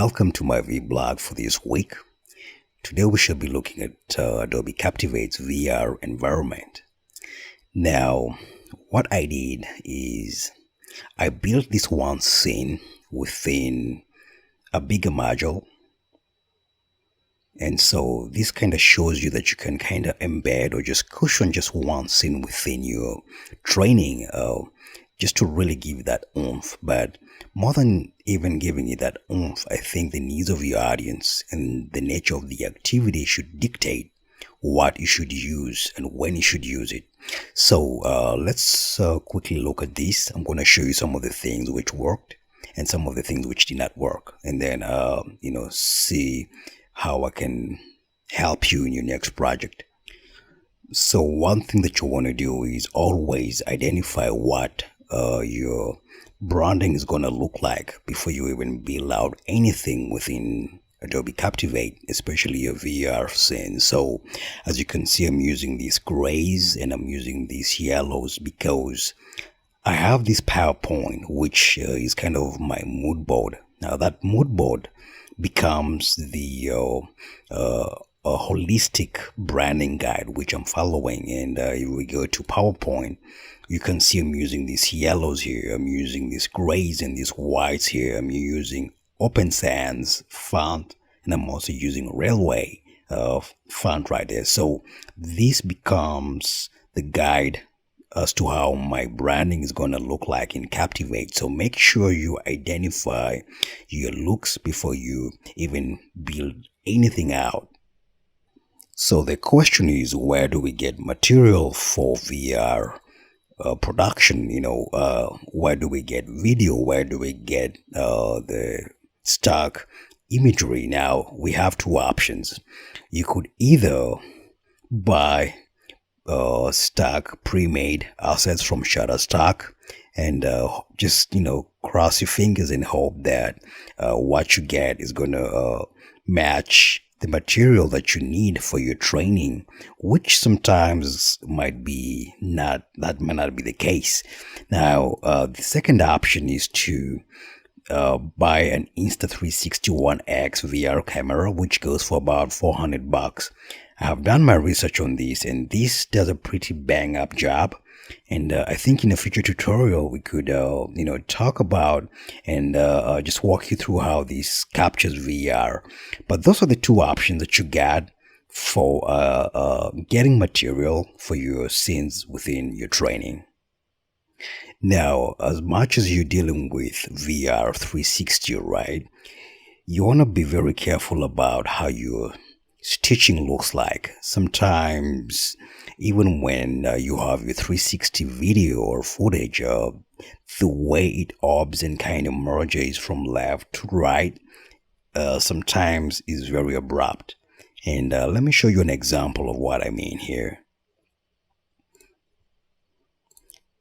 Welcome to my vlog for this week. Today we shall be looking at Adobe Captivate's VR environment. Now, what I did is I built this one scene within a bigger module. And so this kind of shows you that you can kind of embed or just cushion just one scene within your training just to really give that oomph. But more than even giving it that oomph, I think the needs of your audience and the nature of the activity should dictate what you should use and when you should use it. So let's quickly look at this. I'm going to show you some of the things which worked and some of the things which did not work, and then see how I can help you in your next project. So one thing that you want to do is always identify what your branding is going to look like before you even build out anything within Adobe Captivate, especially your VR scene. So as you can see, I'm using these grays and I'm using these yellows because I have this PowerPoint which is kind of my mood board. Now that mood board becomes the a holistic branding guide which I'm following, and if we go to PowerPoint, you can see I'm using these yellows here, I'm using these grays and these whites here, I'm using Open Sans font, and I'm also using Railway font right there. So this becomes the guide as to how my branding is going to look like in Captivate. So make sure you identify your looks before you even build anything out. So the question is, where do we get material for VR production? Where do we get video? Where do we get the stock imagery? Now we have two options. You could either buy stock pre-made assets from Shutterstock and just cross your fingers and hope that what you get is going to match the material that you need for your training, which sometimes might not be the case. Now the second option is to buy an Insta360 One X VR camera, which goes for about $400. I have done my research on this, and this does a pretty bang up job. And I think in a future tutorial we could talk about and just walk you through how this captures VR. But those are the two options that you got for getting material for your scenes within your training. Now, as much as you're dealing with VR 360, right, you want to be very careful about how your stitching looks like. Sometimes, even when you have your 360 video or footage, the way it orbs and kind of merges from left to right sometimes is very abrupt. And let me show you an example of what I mean here.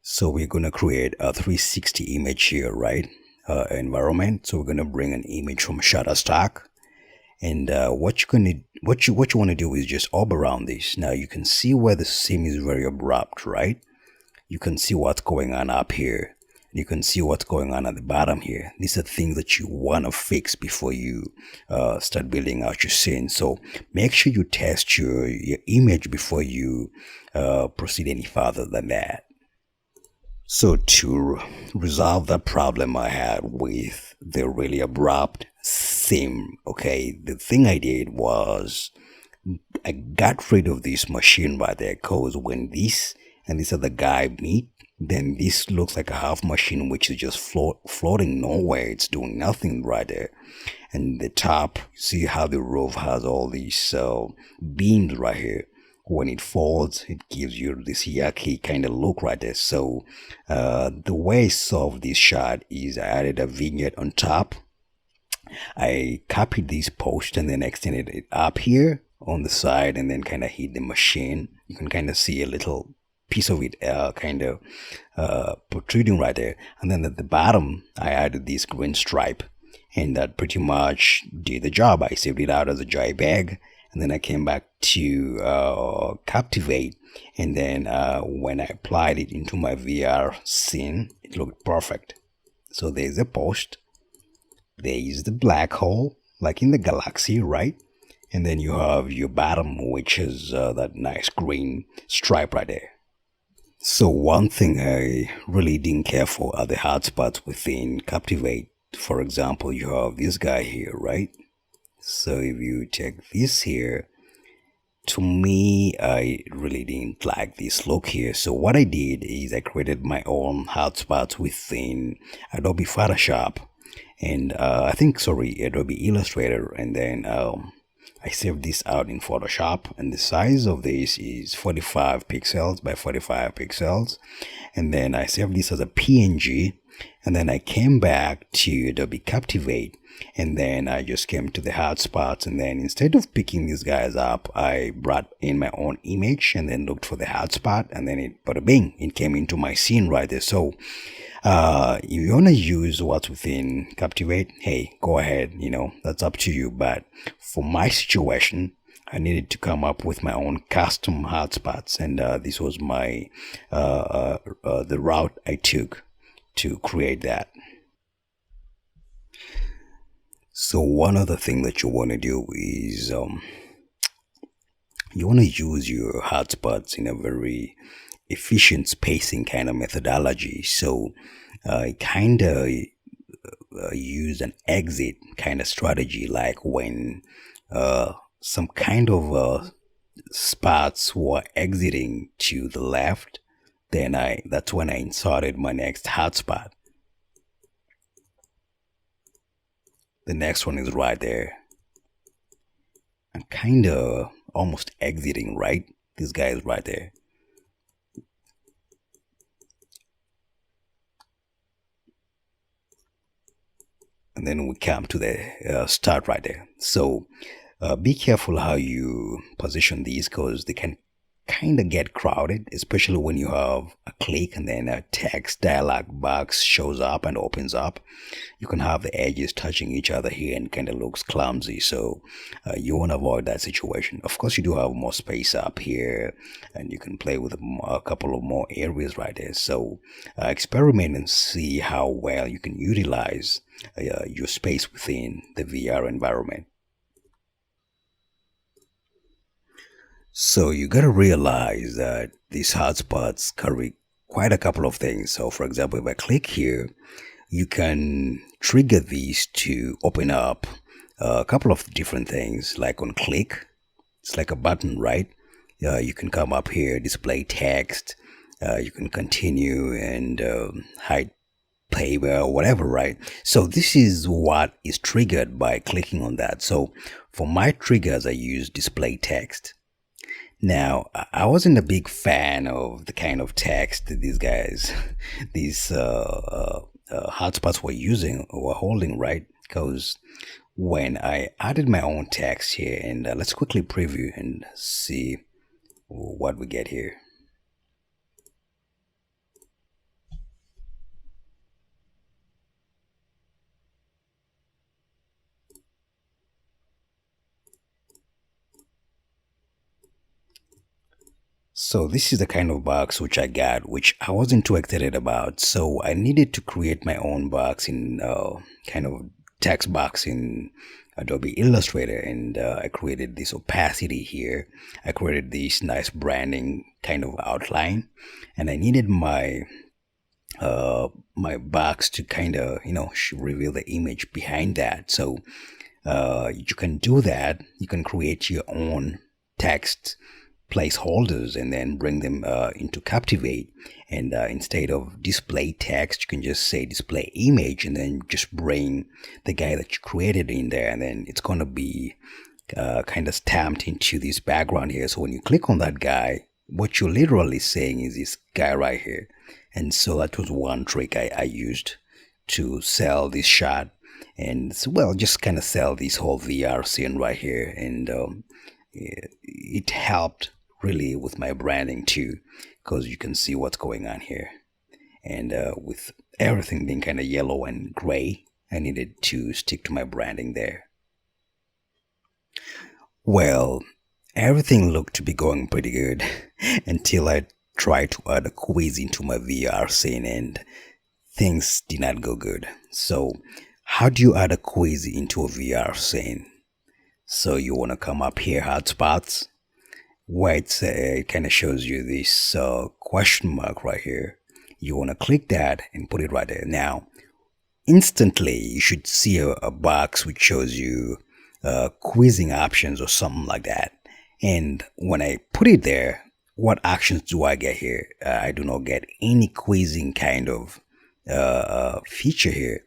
So we're going to create a 360 image here, right? Environment. So we're going to bring an image from Shutterstock. And what you want to do is just orb around this. Now you can see where the seam is very abrupt, right? You can see what's going on up here. You can see what's going on at the bottom here. These are things that you want to fix before you start building out your scene. So make sure you test your image before you proceed any further than that. So to resolve that problem I had with the really abrupt seam, okay, the thing I did was I got rid of this machine right there, because when this and this other guy meet, then this looks like a half machine which is just floating nowhere. It's doing nothing right there. And the top, see how the roof has all these beams right here. When it folds, it gives you this yucky kind of look right there. So the way I solved this shot is I added a vignette on top. I copied this post and then extended it up here on the side and then kind of hit the machine. You can kind of see a little piece of it kind of protruding right there. And then at the bottom, I added this green stripe, and that pretty much did the job. I saved it out as a JPEG. And then I came back to Captivate, and then when I applied it into my VR scene, it looked perfect. So there's a post, There is the black hole, like in the galaxy, right? And then you have your bottom, which is that nice green stripe right there. So one thing I really didn't care for are the hotspots within Captivate. For example, you have this guy here, right? So if you check this here, to me, I really didn't like this look here. So what I did is I created my own hotspots within Adobe Photoshop and I think, sorry, Adobe Illustrator. And then I saved this out in Photoshop, and the size of this is 45 pixels by 45 pixels. And then I saved this as a PNG, and then I came back to Adobe Captivate, and then I just came to the hotspots, and then instead of picking these guys up, I brought in my own image and then looked for the hotspot, and then it, bada bing, it came into my scene right there. So if you want to use what's within Captivate, hey, go ahead, that's up to you. But for my situation, I needed to come up with my own custom hotspots, and this was my the route I took to create that. So one other thing that you want to do is you want to use your hotspots in a very efficient spacing kind of methodology. So kind of use an exit kind of strategy, like when some kind of spots were exiting to the left, then I that's when I inserted my next hotspot. The next one is right there. I'm kind of almost exiting, right? This guy is right there. And then we come to the start right there. So be careful how you position these, because they can kind of get crowded, especially when you have a click and then a text dialog box shows up and opens up. You can have the edges touching each other here and kind of looks clumsy. So you want to avoid that situation. Of course, you do have more space up here, and you can play with a couple of more areas right there. So experiment and see how well you can utilize your space within the VR environment. So you gotta realize that these hotspots carry quite a couple of things. So for example, if I click here, you can trigger these to open up a couple of different things. Like on click, it's like a button, right? You can come up here, display text, you can continue and hide paper or whatever, right? So this is what is triggered by clicking on that. So for my triggers, I use display text. Now, I wasn't a big fan of the kind of text that these guys, these hotspots were using or were holding, right? Because when I added my own text here, and let's quickly preview and see what we get here. So this is the kind of box which I got, which I wasn't too excited about. So I needed to create my own box in kind of text box in Adobe Illustrator, and I created this opacity here. I created this nice branding kind of outline, and I needed my box to kind of reveal the image behind that. So you can do that. You can create your own text placeholders and then bring them into Captivate. And instead of display text, you can just say display image, and then just bring the guy that you created in there, and then it's going to be kind of stamped into this background here. So when you click on that guy, what you're literally saying is this guy right here. And so that was one trick I used to sell this shot, and well, just kind of sell this whole VR scene right here. And it helped really with my branding too, because you can see what's going on here. And with everything being kind of yellow and gray, I needed to stick to my branding there. Well, everything looked to be going pretty good until I tried to add a quiz into my VR scene, and things did not go good. So How do you add a quiz into a VR scene? So you want to come up here, Hotspots, where it kind of shows you this question mark right here. You want to click that and put it right there. Now, instantly, you should see a box which shows you quizzing options or something like that. And when I put it there, what actions do I get here? I do not get any quizzing kind of feature here.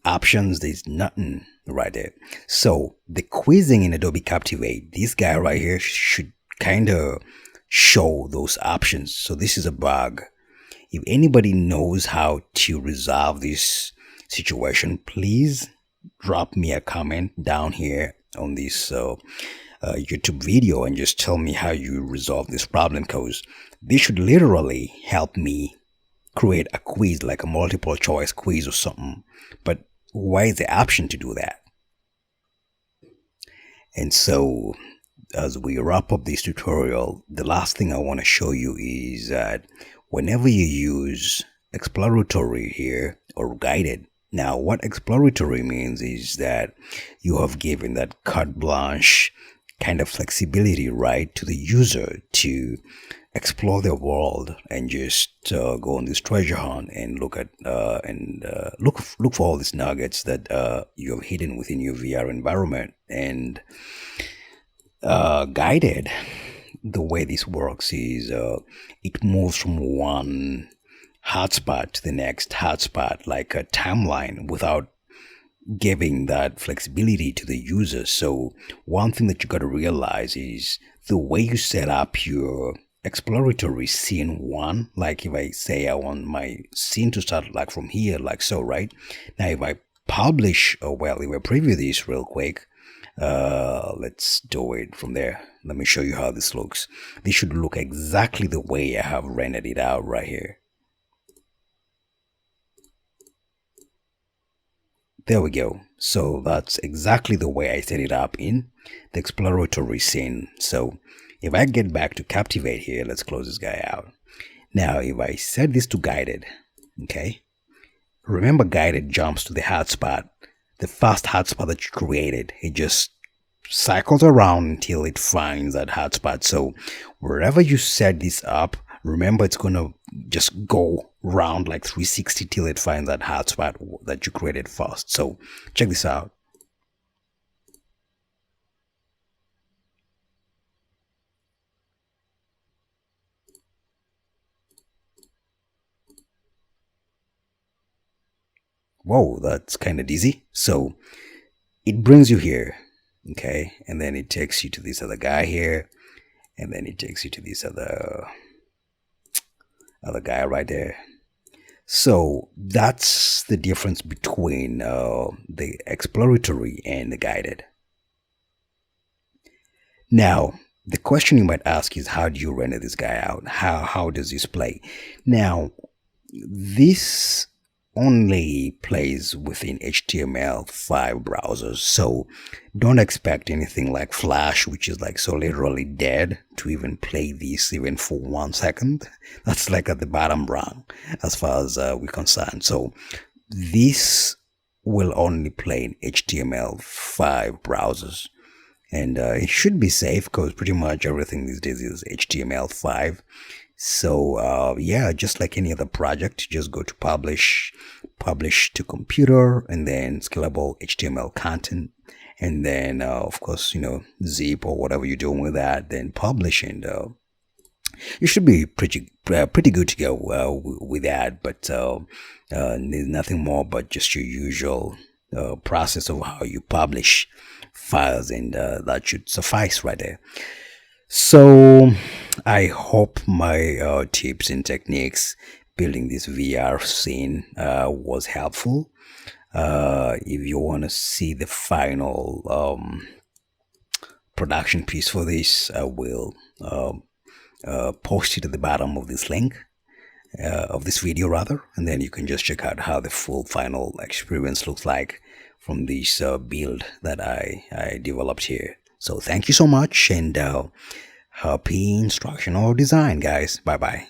Options, there's nothing right there. So the quizzing in Adobe Captivate, this guy right here should kind of show those options. So this is a bug. If anybody knows how to resolve this situation, please drop me a comment down here on this YouTube video and just tell me how you resolve this problem, because this should literally help me create a quiz, like a multiple choice quiz or something. But why is the option to do that? And so as we wrap up this tutorial, the last thing I want to show you is that whenever you use exploratory here or guided, now what exploratory means is that you have given that carte blanche kind of flexibility, right, to the user to explore the world and just go on this treasure hunt and look at look for all these nuggets that you have hidden within your VR environment. And guided, the way this works is it moves from one hotspot to the next hotspot like a timeline without giving that flexibility to the user. So one thing that you got to realize is the way you set up your exploratory scene one. Like if I say I want my scene to start like from here, like so, right? Now if I publish, if I preview this real quick, let's do it from there. Let me show you how this looks. This should look exactly the way I have rendered it out right here. There we go. So that's exactly the way I set it up in the exploratory scene. So if I get back to Captivate here, let's close this guy out. Now, if I set this to guided, okay, remember guided jumps to the hotspot, the first hotspot that you created. It just cycles around until it finds that hotspot. So wherever you set this up, remember it's going to just go round like 360 till it finds that hotspot that you created first. So check this out. Whoa, that's kind of dizzy. So it brings you here, okay, and then it takes you to this other guy here, and then it takes you to this other guy right there. So that's the difference between the exploratory and the guided. Now, the question you might ask is, how do you render this guy out? How does this play? Now, this only plays within HTML5 browsers, so don't expect anything like Flash, which is like so literally dead, to even play this even for 1 second. That's like at the bottom rung as far as we're concerned. So this will only play in HTML5 browsers, and it should be safe because pretty much everything these days is HTML5. So yeah, just like any other project, just go to publish to computer, and then scalable HTML content, and then of course, you know, zip or whatever you're doing with that, then publish, and you should be pretty good to go with that. But there's nothing more but just your usual process of how you publish files, and that should suffice right there. So I hope my tips and techniques building this VR scene was helpful. If you want to see the final production piece for this, I will post it at the bottom of this link, of this video rather, and then you can just check out how the full final experience looks like from this build that I developed here. So thank you so much, and happy instructional design, guys. Bye bye.